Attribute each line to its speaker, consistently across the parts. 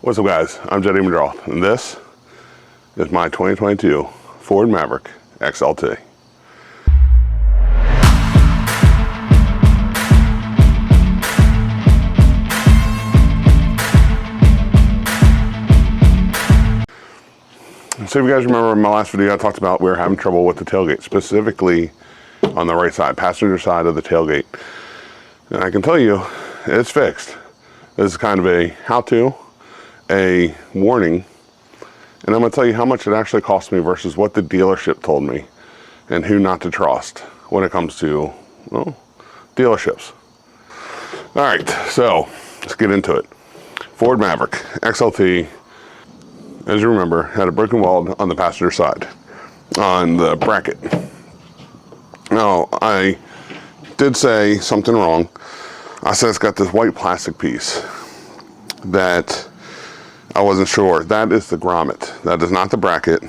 Speaker 1: What's up, guys? I'm Jed Madroth, and this is my 2022 Ford Maverick XLT. So if you guys remember in my last video, I talked about we were having trouble with the tailgate, specifically on the right side, passenger side of the tailgate. And I can tell you, it's fixed. This is kind of a how-to, a warning, and I'm going to tell you how much it actually cost me versus what the dealership told me and who not to trust when it comes to, well, dealerships. All right, so let's get into it. Ford Maverick XLT, as you remember, had a broken weld on the passenger side on the bracket. Now, I did say something wrong. I said it's got this white plastic piece that I wasn't sure. That is the grommet. That is not the bracket.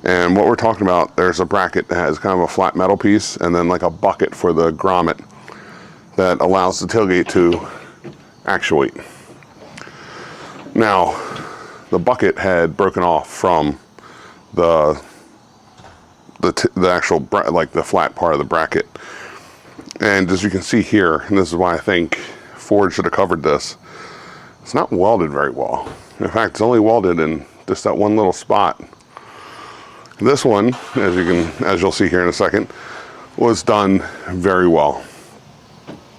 Speaker 1: And what we're talking about, there's a bracket that has kind of a flat metal piece and then like a bucket for the grommet that allows the tailgate to actuate. Now, the bucket had broken off from the actual, like the flat part of the bracket. And as you can see here, and this is why I think Ford should have covered this, it's not welded very well. In fact, it's only welded in just that one little spot. This one, as you'll see here in a second, was done very well.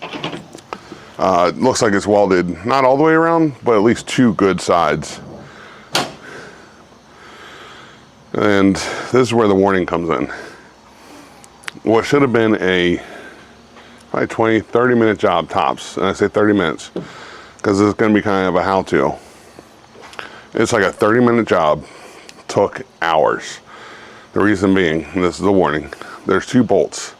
Speaker 1: It looks like it's welded not all the way around, but at least two good sides. And this is where the warning comes in. What should have been a probably 20, 30 minute job tops, and I say 30 minutes because it's going to be kind of a how-to. It's like a 30-minute job, took hours. The reason being, and this is the warning, there's two bolts.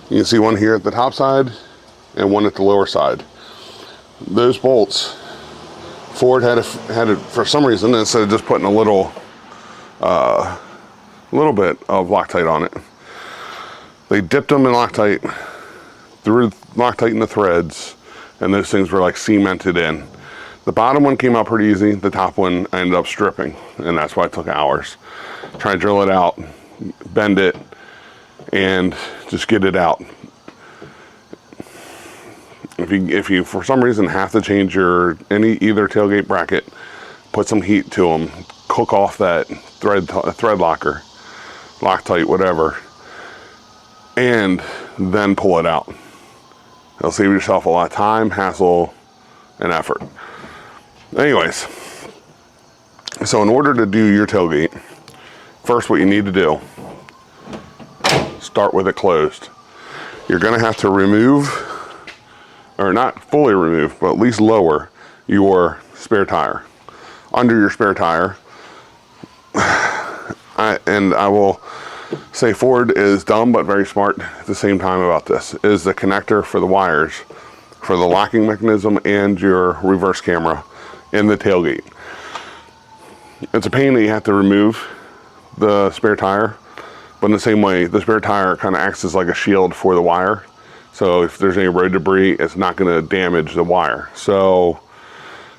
Speaker 1: You can see one here at the top side and one at the lower side. Those bolts, Ford had it for some reason, instead of just putting a little bit of Loctite on it, they dipped them in Loctite, threw Loctite in the threads, and those things were like cemented in. The bottom one came out pretty easy. The top one I ended up stripping, and that's why it took hours. Try to drill it out, bend it, and just get it out. If you for some reason have to change either tailgate bracket, put some heat to them, cook off that thread locker, Loctite, whatever, and then pull it out. It'll save yourself a lot of time, hassle, and effort. Anyways, so in order to do your tailgate, first what you need to do, start with it closed. You're going to have to remove, or not fully remove, but at least lower your spare tire. Under your spare tire, I will say Ford is dumb but very smart at the same time about this, is the connector for the wires for the locking mechanism and your reverse camera in the tailgate. It's a pain that you have to remove the spare tire, but in the same way, the spare tire kind of acts as like a shield for the wire. So if there's any road debris, it's not going to damage the wire. So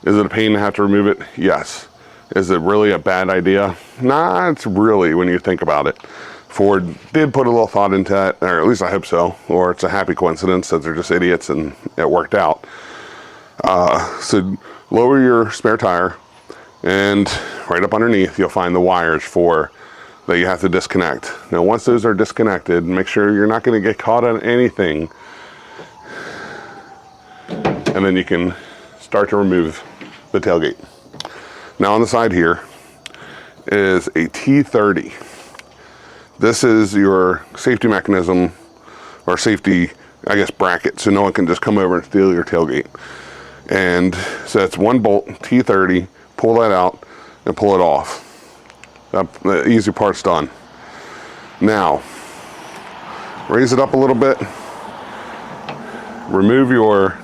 Speaker 1: is it a pain to have to remove it? Yes. Is it really a bad idea? Nah, it's really, when you think about it. Ford did put a little thought into that, or at least I hope so, or it's a happy coincidence that they're just idiots and it worked out. So lower your spare tire, and right up underneath you'll find the wires that you have to disconnect. Now once those are disconnected, make sure you're not going to get caught on anything, and then you can start to remove the tailgate. Now on the side here is a T30. This is your safety mechanism, or safety, I guess, bracket, so no one can just come over and steal your tailgate. And so that's one bolt, T30, pull that out and pull it off. The easy part's done. Now, raise it up a little bit, remove your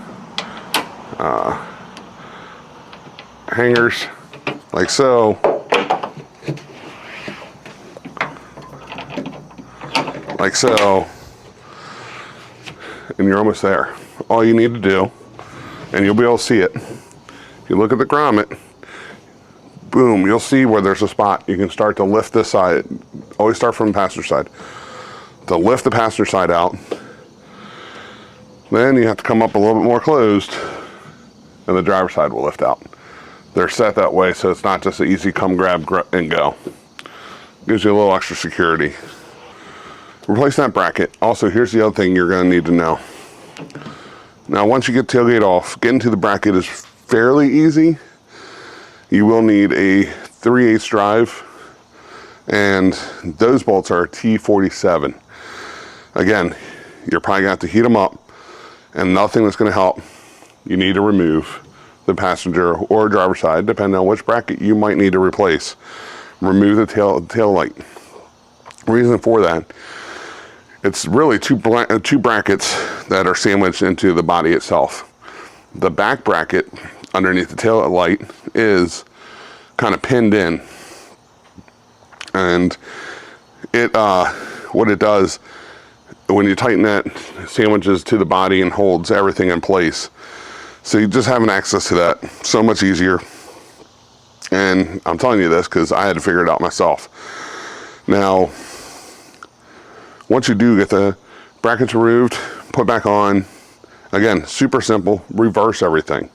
Speaker 1: hangers like so, and you're almost there. All you need to do and you'll be able to see it. If you look at the grommet, boom, you'll see where there's a spot. You can start to lift this side. Always start from the passenger side. To lift the passenger side out, then you have to come up a little bit more closed, and the driver's side will lift out. They're set that way so it's not just an easy come grab and go. Gives you a little extra security. Replace that bracket. Also, here's the other thing you're going to need to know. Now, once you get tailgate off, getting to the bracket is fairly easy. You will need a 3/8 drive, and those bolts are T47. Again, you're probably going to have to heat them up, and nothing that's going to help. You need to remove the passenger or driver side, depending on which bracket you might need to replace. Remove the tail light. Reason for that, it's really two brackets that are sandwiched into the body itself. The back bracket underneath the tail light is kind of pinned in, and it what it does when you tighten that, sandwiches to the body and holds everything in place. So you just having access to that so much easier. And I'm telling you this because I had to figure it out myself. Now, once you do get the brackets removed, put back on, again, super simple, reverse everything.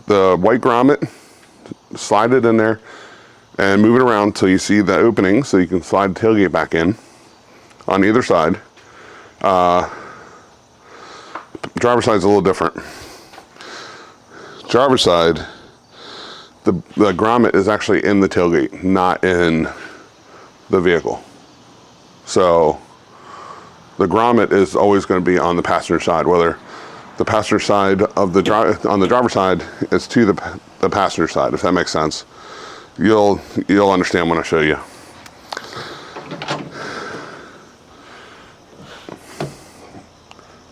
Speaker 1: The white grommet, slide it in there and move it around until you see the opening so you can slide the tailgate back in on either side. Driver's side's a little different. Driver's side, the grommet is actually in the tailgate, not in the vehicle. So the grommet is always going to be on the passenger side, whether the passenger side of on the driver's side is to the passenger side, if that makes sense. You'll understand when I show you.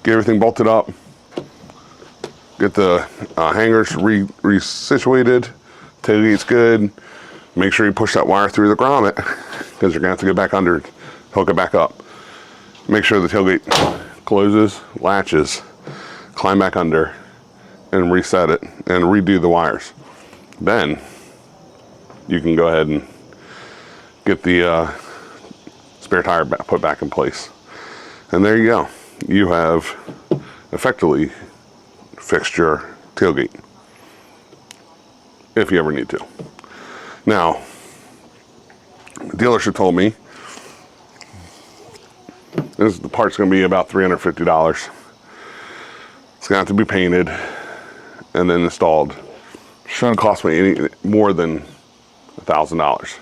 Speaker 1: Get everything bolted up. Get the hangers resituated. Tailgate's good. Make sure you push that wire through the grommet because you're gonna have to go back under, hook it back up. Make sure the tailgate closes, latches, climb back under, and reset it and redo the wires. Then you can go ahead and get the spare tire put back in place. And there you go. You have effectively fixed your tailgate if you ever need to. Now, the dealership told me the part's going to be about $350. It's going to have to be painted and then installed. It shouldn't cost me any more than $1,000.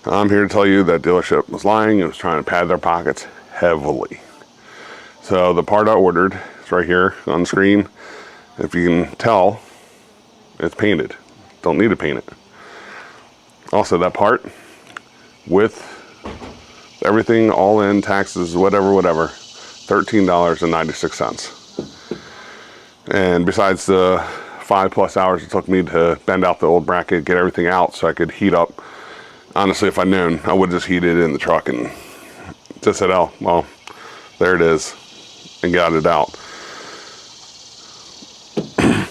Speaker 1: I'm here to tell you that dealership was lying and was trying to pad their pockets heavily. So the part I ordered is right here on the screen. If you can tell, it's painted. Don't need to paint it. Also, that part with everything all in, taxes, whatever, $13.96. And besides the 5+ hours it took me to bend out the old bracket, get everything out so I could heat up. Honestly, if I'd known, I would have just heated it in the truck and just said, oh, well, there it is, and got it out.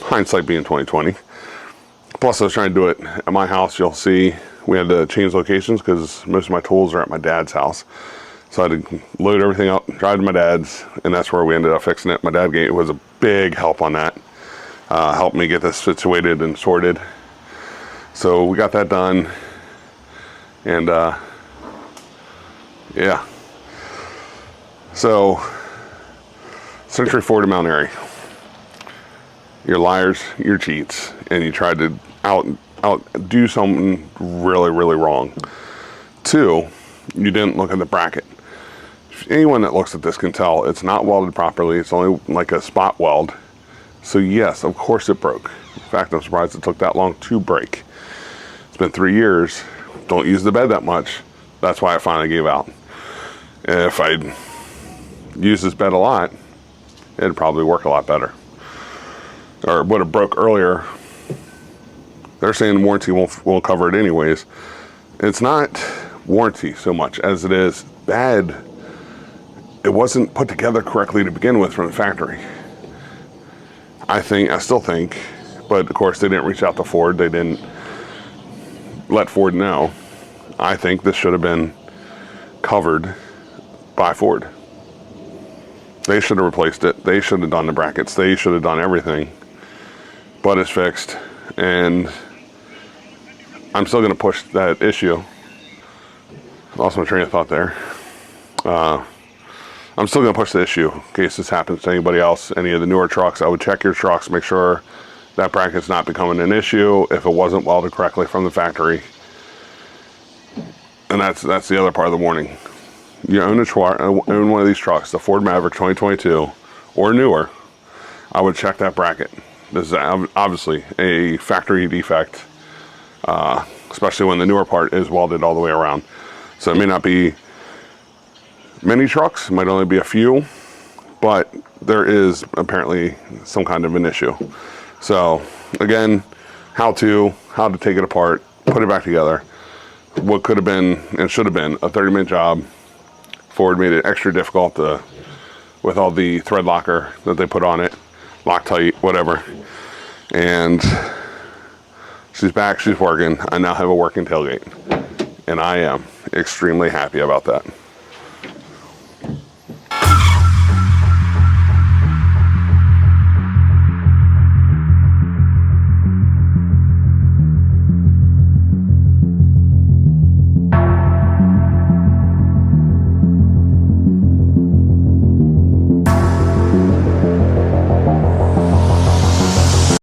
Speaker 1: Hindsight being 20/20. Plus, I was trying to do it at my house. You'll see we had to change locations because most of my tools are at my dad's house. So I had to load everything up, drive to my dad's, and that's where we ended up fixing it. My dad was a big help on that. Helped me get this situated and sorted. So we got that done. And yeah. So, Century Ford in Mount Airy. You're liars, you're cheats, and you tried to do something really, really wrong. 2, you didn't look at the bracket. Anyone that looks at this can tell it's not welded properly. It's only like a spot weld. So yes, of course it broke. In fact, I'm surprised it took that long to break. It's been 3 years. Don't use the bed that much. That's why I finally gave out. And if I'd used this bed a lot, it'd probably work a lot better. Or it would have broke earlier. They're saying the warranty won't cover it anyways. It's not warranty so much as it is bad. It wasn't put together correctly to begin with from the factory. I still think, but of course they didn't reach out to Ford. They didn't let Ford know. I think this should have been covered by Ford. They should have replaced it. They should have done the brackets. They should have done everything. But it's fixed, and I'm still going to push that issue. Lost my train of thought there. I'm still going to push the issue in case this happens to anybody else, any of the newer trucks. I would check your trucks, make sure that bracket's not becoming an issue if it wasn't welded correctly from the factory. And that's the other part of the warning. You own one of these trucks, the Ford Maverick 2022 or newer, I would check that bracket. This is obviously a factory defect, especially when the newer part is welded all the way around. So it may not be many trucks, it might only be a few, but there is apparently some kind of an issue. So again, how to take it apart, put it back together. What could have been and should have been a 30-minute job. Ford made it extra difficult with all the thread locker that they put on it, Loctite, whatever. And she's back, she's working. I now have a working tailgate, and I am extremely happy about that.